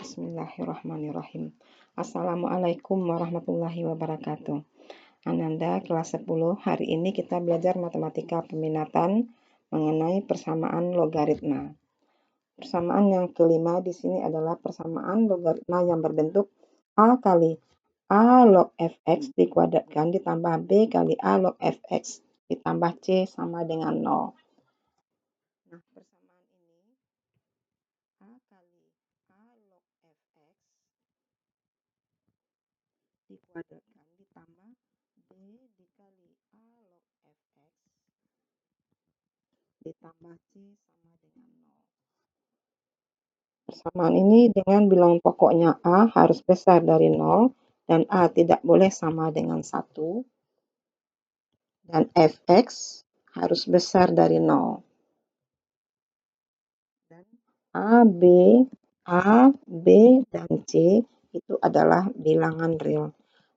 Bismillahirrahmanirrahim. Assalamualaikum warahmatullahi wabarakatuh. Ananda kelas 10. Hari ini kita belajar matematika peminatan mengenai persamaan logaritma. Persamaan yang kelima di sini adalah persamaan logaritma yang berbentuk A kali A log fx dikuadratkan ditambah B kali A log fx ditambah C sama dengan 0. Nah, persamaan ini A kali A log fx dikuadratkan ditambah B dikali A log fx ditambah C sama dengan 0. Persamaan ini dengan bilangan pokoknya A harus besar dari 0 dan A tidak boleh sama dengan 1 dan fx harus besar dari 0. Dan A, B, dan C itu adalah bilangan real.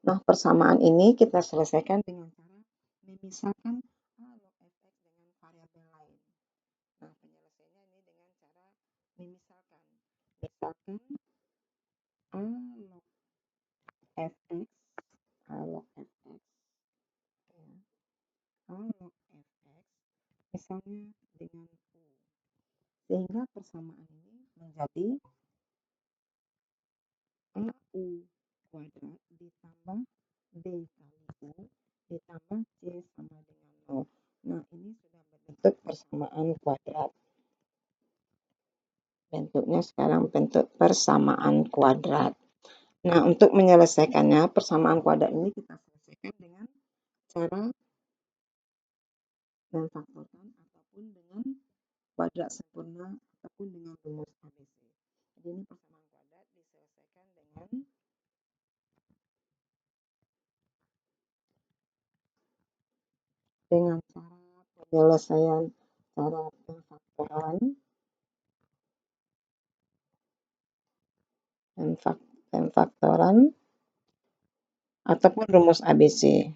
Nah, persamaan ini kita selesaikan dengan cara memisahkan A log fx dengan variabel lain. Nah, penyelesaiannya ini dengan cara memisahkan. Misalkan A log fx, A log fx, ya. A log fx misalnya dengan U. Sehingga persamaan ini menjadi AU kuadrat ditambah B kali U ditambah C sama dengan 0. Nah, ini sudah berbentuk persamaan kuadrat. Bentuknya sekarang bentuk persamaan kuadrat. Nah, untuk menyelesaikannya, persamaan kuadrat ini kita selesaikan dengan cara memfaktorkan ataupun dengan kuadrat sempurna ataupun dengan rumus ABC. Jadi ini persamaan kuadrat diselesaikan dengan cara penyelesaian cara pemfaktoran ataupun rumus ABC.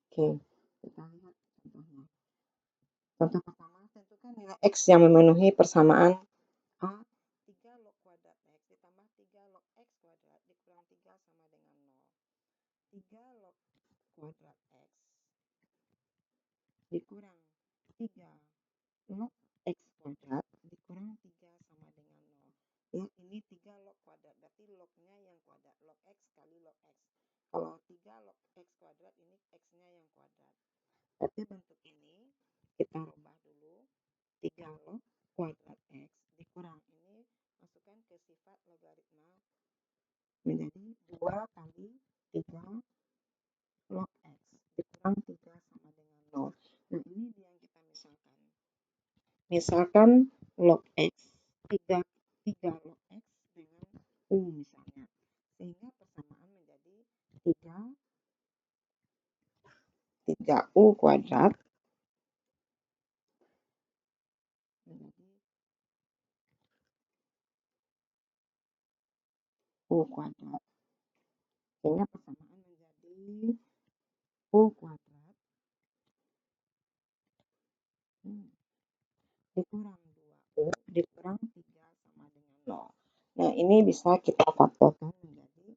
Oke, kita lihat contohnya. Contoh pertama, tentukan nilai X yang memenuhi persamaan A 3 log kuadrat X ditambah 3 log X kuadrat dikurang 3 sama dengan 0. 3 log kuadrat X dikurang 3 log X kuadrat dikurang 3 sama dengan 0. Ya, ini 3 log kuadrat, berarti lognya yang kuadrat. Log X kali log X. Kalau 3 log X kuadrat, ini X-nya yang kuadrat. Berarti bentuk ini kita rubah dulu. 3 log kuadrat X dikurang ini, masukkan ke sifat logaritma menjadi 2 kali 3 log X dikurang 3 sama dengan 0. Nah, ini yang kita misalkan. Misalkan log X, 3 log X dengan U misalnya. Sehingga persamaan menjadi 3U kuadrat menjadi U kuadrat. Sehingga persamaan menjadi U kuadrat dikurang 2U dikurang 3 sama dengan 0. Nah, ini bisa kita faktorkan menjadi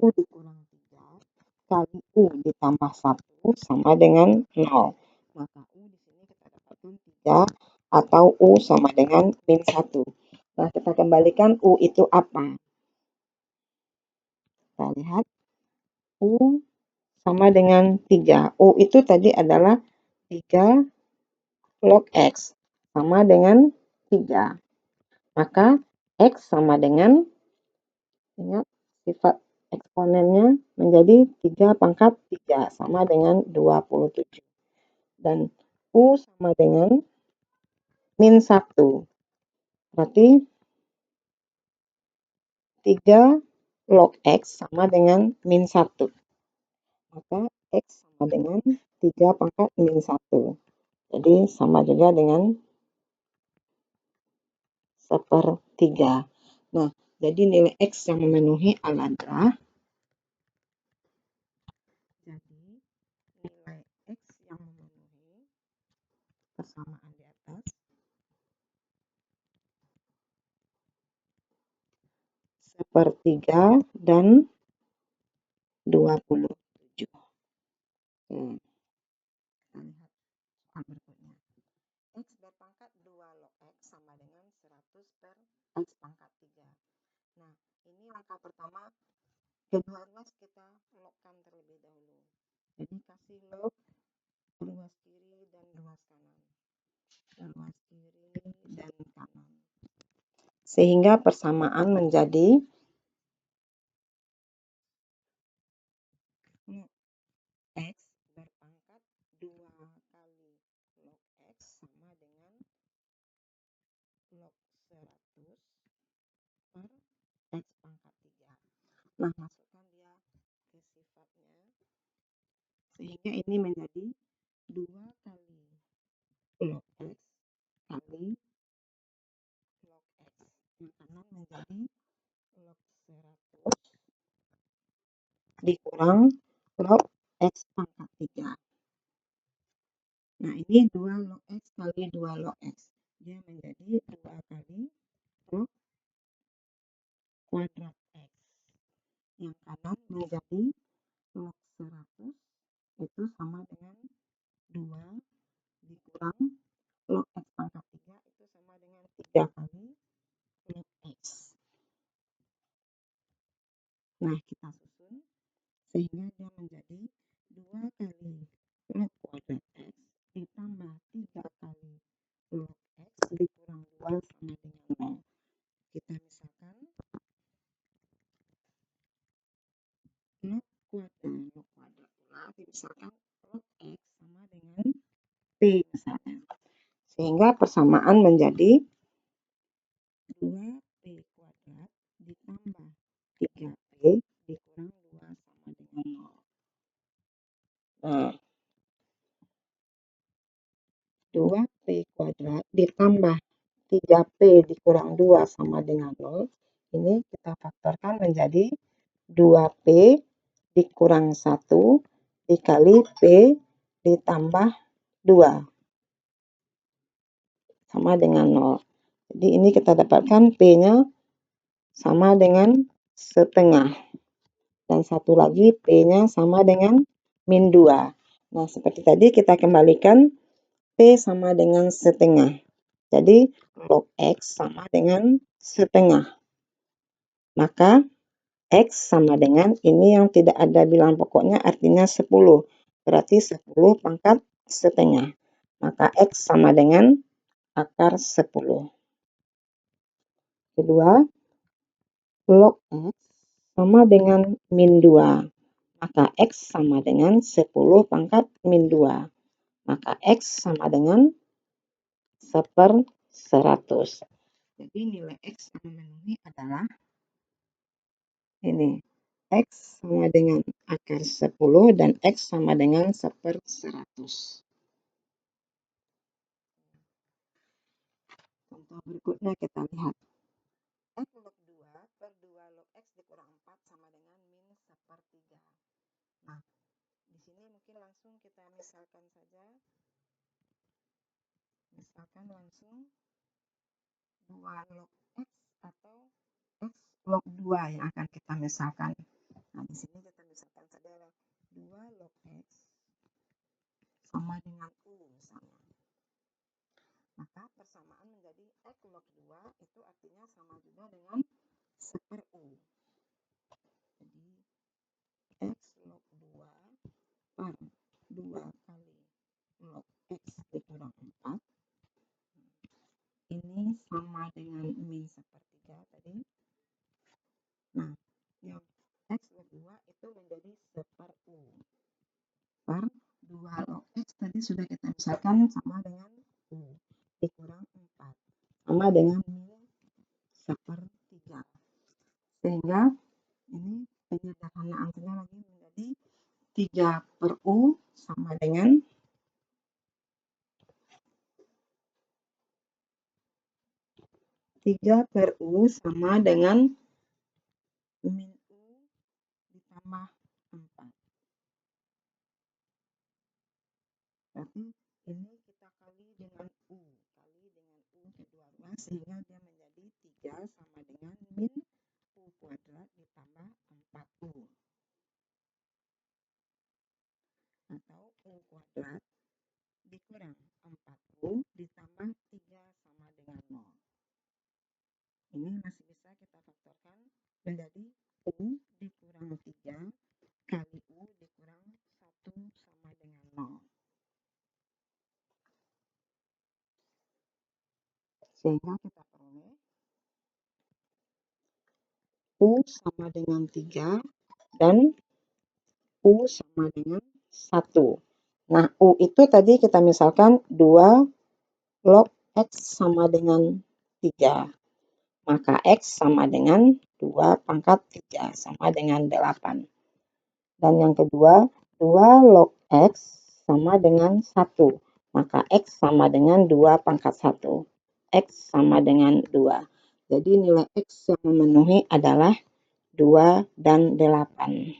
U dikurang 3 kali U ditambah 1 sama dengan 0. Maka U di sini kita dapatkan 3 atau U sama dengan min 1. Nah, kita kembalikan U itu apa? Kita lihat U sama dengan 3. U itu tadi adalah 3 log X sama dengan 3. Maka X sama dengan, ingat sifat eksponennya menjadi 3 pangkat 3 sama dengan 27. Dan U sama dengan min 1. Berarti 3 log X sama dengan min 1. Maka X sama dengan 3 pangkat min 1. Jadi sama juga dengan 1/3. Nah, jadi nilai X yang memenuhi adalah, jadi nilai X yang memenuhi persamaan di atas. Sepertiga dan 27. Kita lihat soal berikutnya. X berpangkat 2 log X sama dengan 100 per X pangkat 3. Nah, ini langkah pertama, kedua ruas kita logkan terlebih dahulu. Jadi kasih log ruas kiri dan ruas kanan. Ruas kiri dan kanan. Sehingga persamaan menjadi X berpangkat 2 kali log X sama dengan log 100 per X pangkat 3. Nah, masukkan dia ke sifatnya. Sehingga ini menjadi 2 kali log X kali log X. Yang kanan menjadi log 100 dikurang log X pangkat 3. Nah, ini 2 log X kali 2 log X. Dia menjadi 2 kali log kuadrat X. Yang kanan menjadi log 100 itu sama dengan 2 dikurang log X pangkat 3 itu sama dengan 3 kali log X. Nah, kita susun sehingga dia menjadi 2 kali log kuadrat X ditambah 3 kali log X dikurang 2 sama dengan 0. Kita misalkan log kuadrat pula misalkan log X sama dengan P misalnya. Sehingga persamaan menjadi 2P kuadrat ditambah 3P dikurang 2 sama dengan 0. Nah, 2P kuadrat ditambah 3P dikurang 2 sama dengan 0. Ini kita faktorkan menjadi 2P dikurang 1 dikali P ditambah 2 sama dengan 0. Jadi ini kita dapatkan P-nya sama dengan setengah. Dan satu lagi P-nya sama dengan min 2. Nah, seperti tadi kita kembalikan P sama dengan setengah. Jadi log X sama dengan setengah. Maka X sama dengan ini yang tidak ada bilangan pokoknya artinya 10. Berarti 10 pangkat setengah. Maka X sama dengan akar 10. Kedua, log X sama dengan min 2. Maka X sama dengan 10 pangkat min 2. Maka X sama dengan 1/100. Jadi nilai X yang memenuhi adalah ini. X sama dengan akar 10 dan X sama dengan 1/100. Contoh berikutnya kita lihat. X log 2 per 2 log X dikurang 4 sama dengan min 1/3. Nah, di sini mungkin langsung kita misalkan saja. Misalkan langsung 2 log X atau X log 2 yang akan kita misalkan. Nah, di sini kita misalkan saja 2 log X sama dengan U misalnya. Maka persamaan menjadi X log 2 itu artinya sama juga dengan 1/U. Jadi X log 2 per 2 kali log X dikurang 4. Ini sama dengan min 1/3 tadi. Nah, yang X log 2 itu menjadi 1/U. Per 2 log X tadi sudah kita misalkan sama dengan U dikurang 4 sama dengan min 1/3. Sehingga ini penyederhanaan lagi menjadi 3/U sama dengan 3/U sama dengan min U ditambah 4. Berarti ini kita kali dengan sehingga dia menjadi 3 sama dengan min U kuadrat ditambah 4U. Atau U kuadrat dikurang 4U ditambah 3 sama dengan 0. Ini masih bisa kita faktorkan menjadi U dikurang 3 kali U dikurang 1 sama dengan 0. Sehingga kita peroleh U sama dengan 3 dan U sama dengan 1. Nah, U itu tadi kita misalkan 2 log X sama dengan 3. Maka X sama dengan 2 pangkat 3 sama dengan 8. Dan yang kedua, 2 log X sama dengan 1. Maka X sama dengan 2 pangkat 1. X sama dengan 2. Jadi nilai X yang memenuhi adalah 2 dan 8.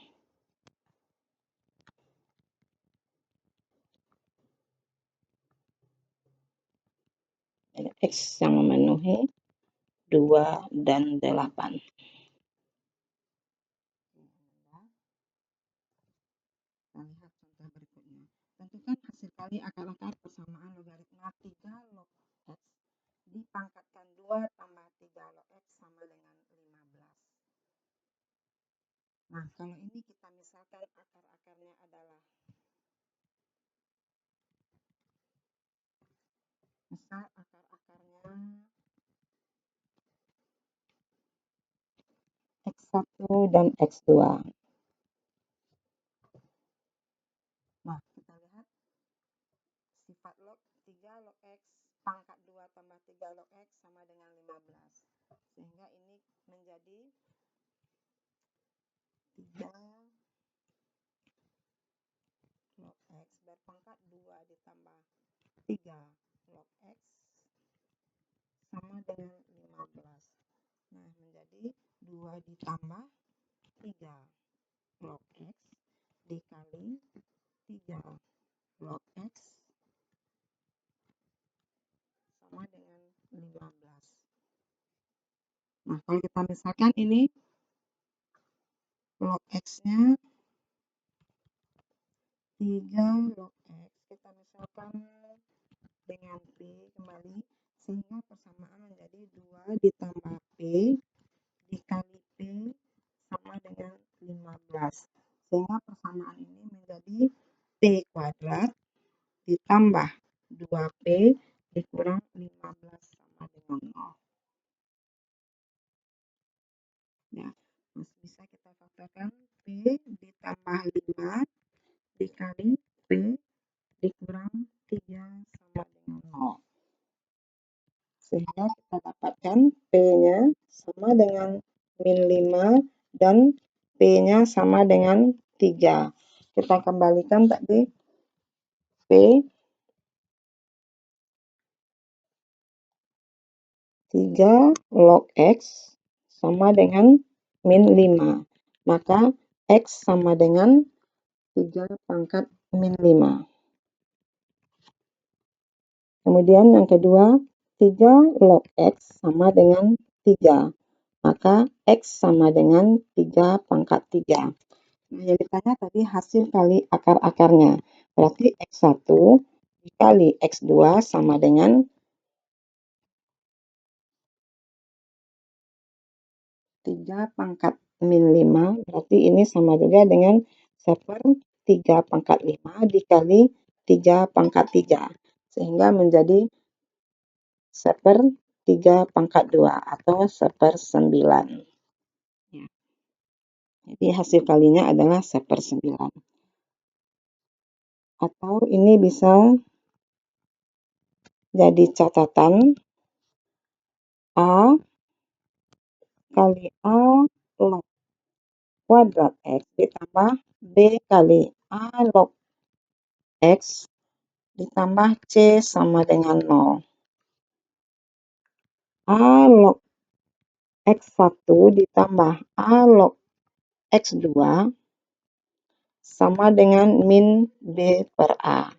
X yang memenuhi 2 dan 8. Kita lihat contoh berikutnya. Tentukan hasil kali akar-akar persamaan logaritma 3 log X dipangkatkan 2 tambah 3 log X sama dengan 15. Nah, kalau ini kita misalkan akar-akarnya adalah misal akar-akarnya X1 dan X2. Nah, kita lihat sifat log 3 log X pangkat 2 tambah 3 log X sama dengan 15. Sehingga ini menjadi 3 log X berpangkat 2 ditambah 3 log X sama dengan 15. Nah, menjadi 2 ditambah 3 log X dikali 3 log X sama dengan 15. Nah, kalau kita misalkan ini log X-nya 3 log X, kita misalkan dengan P kembali, sehingga persamaan menjadi 2 ditambah P dikali P sama dengan 15. Sehingga persamaan ini menjadi P kuadrat ditambah 2P dikurang 15 sama dengan 0. Ya, masih bisa kita faktorkan P ditambah 5 dikali P dikurang 3 sama dengan 0. Sehingga kita dapatkan P-nya sama dengan min 5 dan P-nya sama dengan 3. Kita kembalikan tadi P 3 log X sama dengan min 5. Maka X sama dengan 3 pangkat min 5. Kemudian yang kedua, 3 log X sama dengan 3. Maka X sama dengan 3 pangkat 3. Nah, yang ditanya tadi hasil kali akar-akarnya. Berarti X1 dikali X2 sama dengan 3 pangkat min 5. Berarti ini sama juga dengan 1/3 pangkat 5 dikali 3 pangkat 3. Sehingga menjadi 1/3 pangkat 2 atau 1/9. Ya. Jadi hasil kalinya adalah 1/9. Atau ini bisa jadi catatan A kali A log kuadrat X ditambah B kali A log X ditambah C sama dengan 0. A log X1 ditambah A log X2 sama dengan min B per A.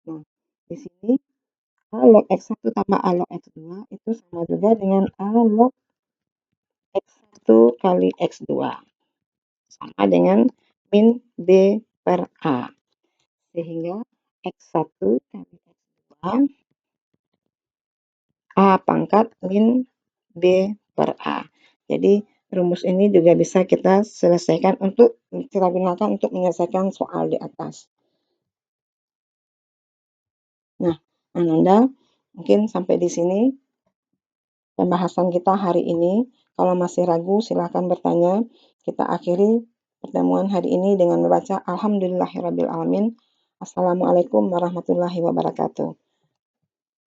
Nah, di sini A log X1 tambah A log X2 itu sama juga dengan A log X1 kali X2. Sama dengan min B per A. Sehingga X1 kali X2 A pangkat min B per A. Jadi rumus ini juga bisa kita selesaikan kita gunakan untuk menyelesaikan soal di atas. Nah, Ananda, mungkin sampai di sini pembahasan kita hari ini. Kalau masih ragu, silahkan bertanya. Kita akhiri pertemuan hari ini dengan membaca Alhamdulillahirrabbilalamin. Assalamualaikum warahmatullahi wabarakatuh.